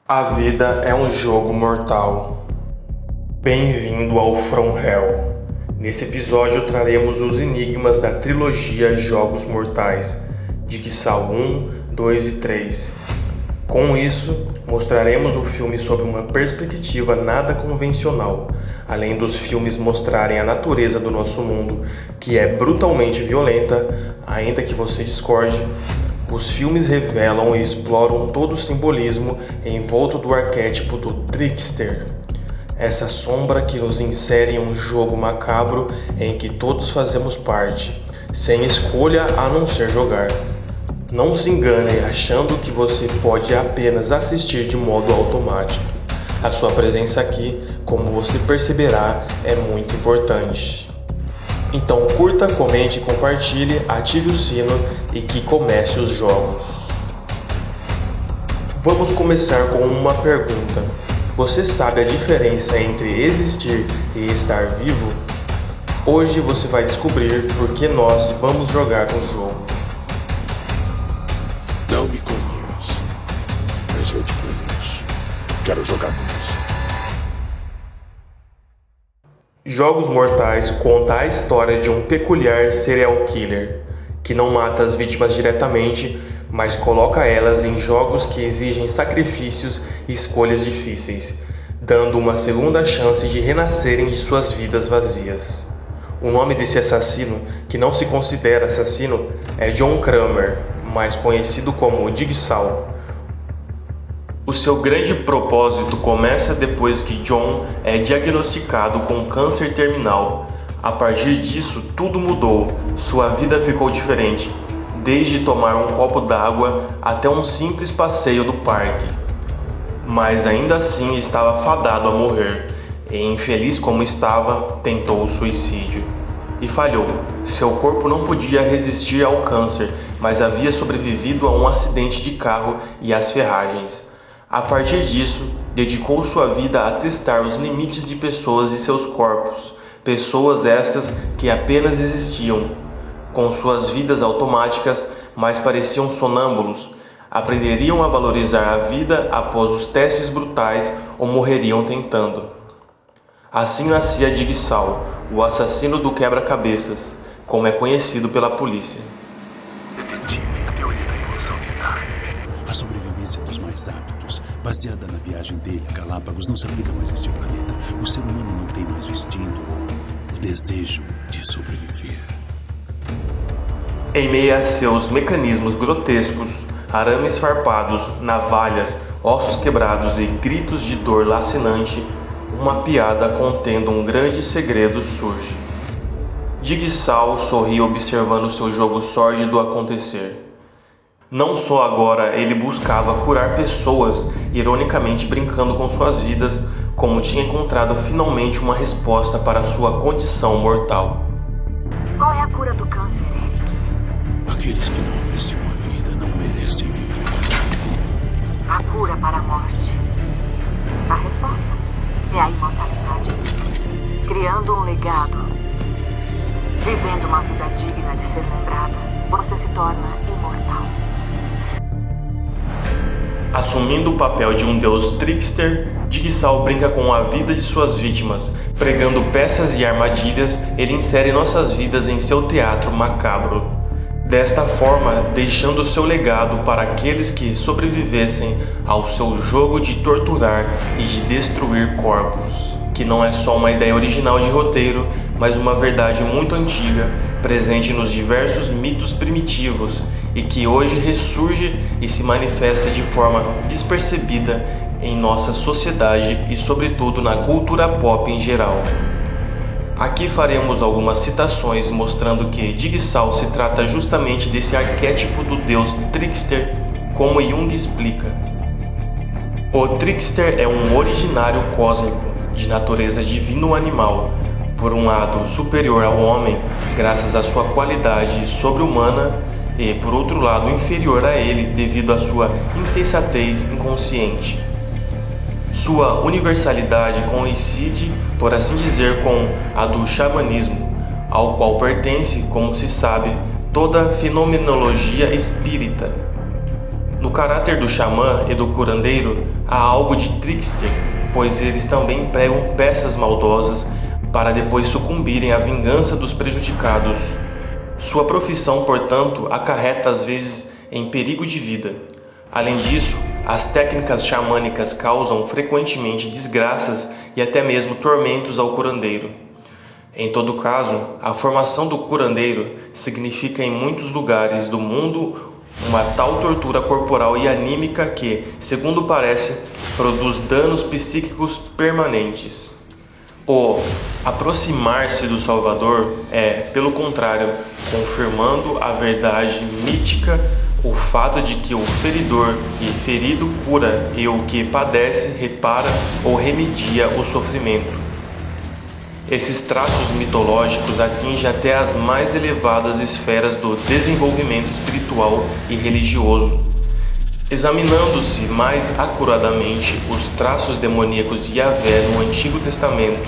A vida é um jogo mortal. Bem-vindo ao From Hell. Nesse episódio traremos os enigmas da trilogia Jogos Mortais, Jigsaw 1, 2 e 3. Com isso, mostraremos o filme sob uma perspectiva nada convencional, além dos filmes mostrarem a natureza do nosso mundo, que é brutalmente violenta, ainda que você discorde. Os filmes revelam e exploram todo o simbolismo envolto do arquétipo do trickster, essa sombra que nos insere em um jogo macabro em que todos fazemos parte, sem escolha a não ser jogar. Não se engane achando que você pode apenas assistir de modo automático. A sua presença aqui, como você perceberá, é muito importante. Então curta, comente, compartilhe, ative o sino e que comece os jogos. Vamos começar com uma pergunta. Você sabe a diferença entre existir e estar vivo? Hoje você vai descobrir por que nós vamos jogar um jogo. Não me conheço, mas eu te conheço. Quero jogar com você. Jogos Mortais conta a história de um peculiar serial killer, que não mata as vítimas diretamente, mas coloca elas em jogos que exigem sacrifícios e escolhas difíceis, dando uma segunda chance de renascerem de suas vidas vazias. O nome desse assassino, que não se considera assassino, é John Kramer, mais conhecido como Jigsaw. O seu grande propósito começa depois que John é diagnosticado com câncer terminal. A partir disso, tudo mudou. Sua vida ficou diferente, desde tomar um copo d'água até um simples passeio no parque. Mas ainda assim estava fadado a morrer, e infeliz como estava, tentou o suicídio. E falhou. Seu corpo não podia resistir ao câncer, mas havia sobrevivido a um acidente de carro e às ferragens. A partir disso, dedicou sua vida a testar os limites de pessoas e seus corpos, pessoas estas que apenas existiam, com suas vidas automáticas, mas pareciam sonâmbulos, aprenderiam a valorizar a vida após os testes brutais ou morreriam tentando. Assim nascia Jigsaw, o assassino do quebra-cabeças, como é conhecido pela polícia. Detetive, a teoria da evolução tentar. A sobrevivência dos mais aptos, baseada na viagem dele a Galápagos, não se aplica mais a este planeta. O ser humano não tem mais o instinto ou o desejo de sobreviver. Em meio a seus mecanismos grotescos, arames farpados, navalhas, ossos quebrados e gritos de dor lacinante, uma piada contendo um grande segredo surge. Jigsaw sorri observando seu jogo sórdido acontecer. Não só agora ele buscava curar pessoas, ironicamente brincando com suas vidas, como tinha encontrado finalmente uma resposta para sua condição mortal. Qual é a cura do câncer, Eric? Aqueles que não apreciam a vida não merecem viver. A cura para a morte. A resposta é a imortalidade. Criando um legado, vivendo uma vida digna de ser lembrada, você se torna imortal. Assumindo o papel de um deus trickster, Jigsaw brinca com a vida de suas vítimas. Pregando peças e armadilhas, ele insere nossas vidas em seu teatro macabro. Desta forma, deixando seu legado para aqueles que sobrevivessem ao seu jogo de torturar e de destruir corpos, que não é só uma ideia original de roteiro, mas uma verdade muito antiga, presente nos diversos mitos primitivos e que hoje ressurge e se manifesta de forma despercebida em nossa sociedade e sobretudo na cultura pop em geral. Aqui faremos algumas citações mostrando que Jigsaw se trata justamente desse arquétipo do deus trickster, como Jung explica. O trickster é um originário cósmico, de natureza divino-animal, por um lado superior ao homem, graças à sua qualidade sobre-humana, e por outro lado inferior a ele devido à sua insensatez inconsciente. Sua universalidade coincide, por assim dizer, com a do xamanismo, ao qual pertence, como se sabe, toda a fenomenologia espírita. No caráter do xamã e do curandeiro há algo de trickster, pois eles também empregam peças maldosas para depois sucumbirem à vingança dos prejudicados. Sua profissão, portanto, acarreta às vezes em perigo de vida. Além disso, as técnicas xamânicas causam frequentemente desgraças e até mesmo tormentos ao curandeiro. Em todo caso, a formação do curandeiro significa em muitos lugares do mundo uma tal tortura corporal e anímica que, segundo parece, produz danos psíquicos permanentes. O aproximar-se do Salvador é, pelo contrário, confirmando a verdade mítica, o fato de que o feridor e ferido cura e o que padece repara ou remedia o sofrimento. Esses traços mitológicos atingem até as mais elevadas esferas do desenvolvimento espiritual e religioso. Examinando-se mais acuradamente os traços demoníacos de Yahvé no Antigo Testamento,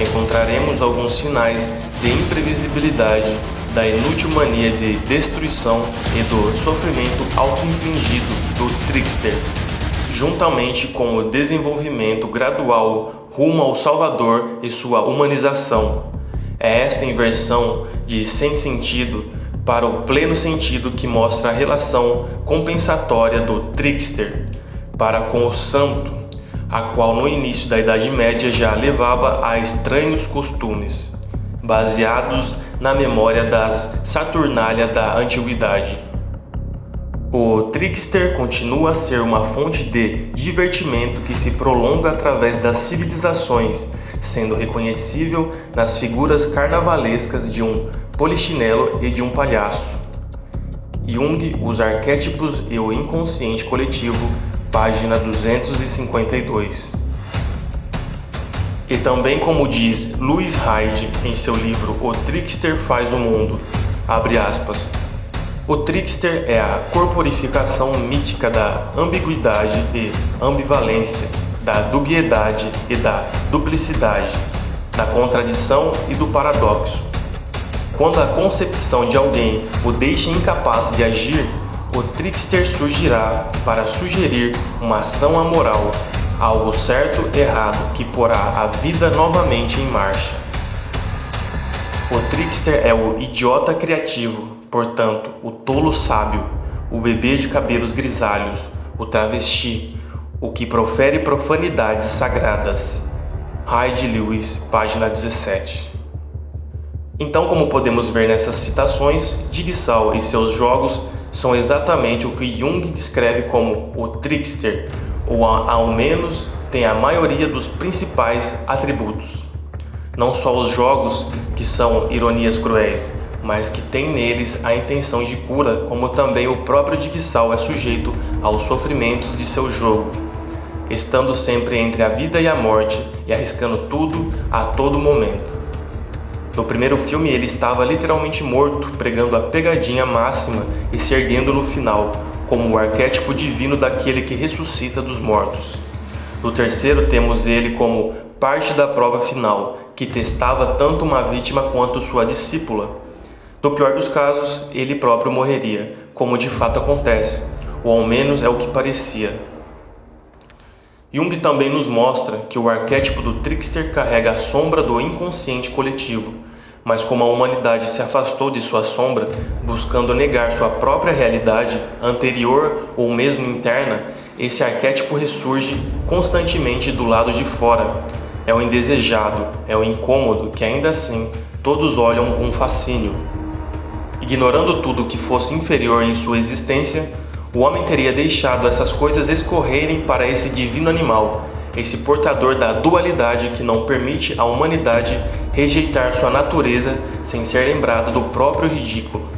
encontraremos alguns sinais de imprevisibilidade, da inútil mania de destruição e do sofrimento auto-infligido do trickster, juntamente com o desenvolvimento gradual rumo ao Salvador e sua humanização. É esta inversão de sem sentido para o pleno sentido que mostra a relação compensatória do trickster para com o santo, a qual no início da Idade Média já levava a estranhos costumes, baseados na memória das Saturnália da Antiguidade. O trickster continua a ser uma fonte de divertimento que se prolonga através das civilizações, sendo reconhecível nas figuras carnavalescas de um polichinelo e de um palhaço. Jung, os arquétipos e o inconsciente coletivo, página 252. E também, como diz Louis Hyde em seu livro O Trickster Faz o Mundo, abre aspas, o trickster é a corporificação mítica da ambiguidade e ambivalência, da dubiedade e da duplicidade, da contradição e do paradoxo. Quando a concepção de alguém o deixa incapaz de agir, o trickster surgirá para sugerir uma ação amoral, algo certo errado que porá a vida novamente em marcha. O trickster é o idiota criativo, portanto, o tolo sábio, o bebê de cabelos grisalhos, o travesti, o que profere profanidades sagradas. Hyde Lewis, página 17. Então, como podemos ver nessas citações, Jigsaw e seus jogos são exatamente o que Jung descreve como o trickster, ou ao menos tem a maioria dos principais atributos. Não só os jogos, que são ironias cruéis, mas que tem neles a intenção de cura, como também o próprio Jigsaw é sujeito aos sofrimentos de seu jogo, estando sempre entre a vida e a morte e arriscando tudo a todo momento. No primeiro filme ele estava literalmente morto, pregando a pegadinha máxima e se erguendo no final, como o arquétipo divino daquele que ressuscita dos mortos. No terceiro temos ele como parte da prova final, que testava tanto uma vítima quanto sua discípula. No pior dos casos, ele próprio morreria, como de fato acontece, ou ao menos é o que parecia. Jung também nos mostra que o arquétipo do trickster carrega a sombra do inconsciente coletivo, mas como a humanidade se afastou de sua sombra, buscando negar sua própria realidade anterior ou mesmo interna, esse arquétipo ressurge constantemente do lado de fora. É o indesejado, é o incômodo que ainda assim todos olham com fascínio. Ignorando tudo que fosse inferior em sua existência, o homem teria deixado essas coisas escorrerem para esse divino animal, esse portador da dualidade que não permite à humanidade rejeitar sua natureza sem ser lembrado do próprio ridículo.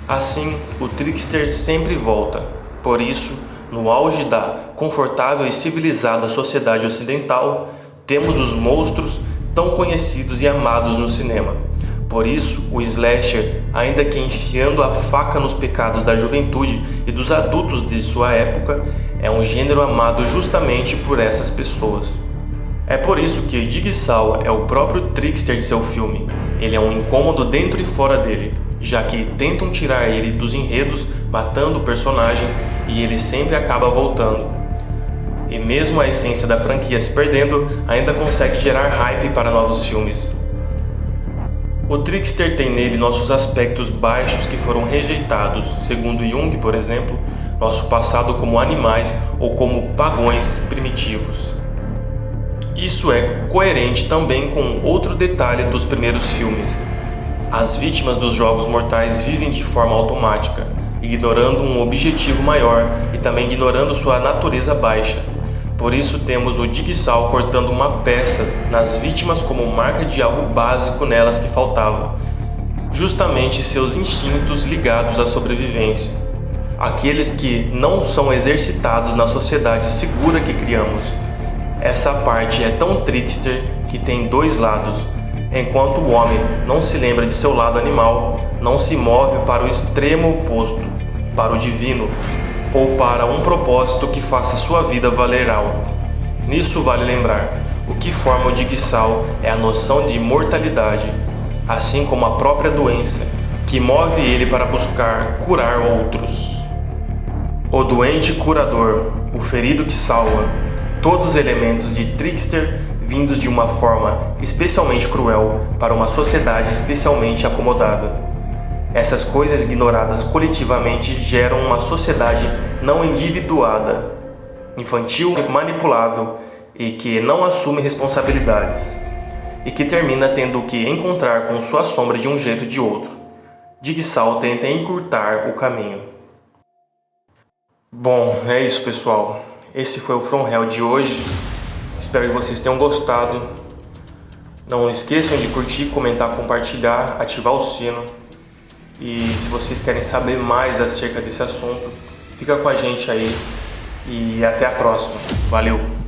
Assim, o trickster sempre volta. Por isso, no auge da confortável e civilizada sociedade ocidental, temos os monstros tão conhecidos e amados no cinema. Por isso, o slasher, ainda que enfiando a faca nos pecados da juventude e dos adultos de sua época, é um gênero amado justamente por essas pessoas. É por isso que Jigsaw é o próprio trickster de seu filme. Ele é um incômodo dentro e fora dele, já que tentam tirar ele dos enredos, matando o personagem, e ele sempre acaba voltando. E mesmo a essência da franquia se perdendo, ainda consegue gerar hype para novos filmes. O Trickster tem nele nossos aspectos baixos que foram rejeitados, segundo Jung, por exemplo, nosso passado como animais ou como pagões primitivos. Isso é coerente também com outro detalhe dos primeiros filmes. As vítimas dos Jogos Mortais vivem de forma automática, ignorando um objetivo maior e também ignorando sua natureza baixa. Por isso temos o Jigsaw cortando uma peça nas vítimas como marca de algo básico nelas que faltava. Justamente seus instintos ligados à sobrevivência. Aqueles que não são exercitados na sociedade segura que criamos. Essa parte é tão trickster que tem dois lados. Enquanto o homem não se lembra de seu lado animal, não se move para o extremo oposto, para o divino, ou para um propósito que faça sua vida valer algo. Nisso vale lembrar, o que forma o Jigsaw é a noção de imortalidade, assim como a própria doença, que move ele para buscar curar outros. O doente curador, o ferido que salva, todos elementos de Trickster vindos de uma forma especialmente cruel para uma sociedade especialmente acomodada. Essas coisas ignoradas coletivamente geram uma sociedade não individuada, infantil e manipulável e que não assume responsabilidades e que termina tendo que encontrar com sua sombra de um jeito ou de outro. Jigsaw tenta encurtar o caminho. Bom, é isso, pessoal. Esse foi o From Hell de hoje. Espero que vocês tenham gostado. Não esqueçam de curtir, comentar, compartilhar, ativar o sino. E se vocês querem saber mais acerca desse assunto, fica com a gente aí. E até a próxima. Valeu!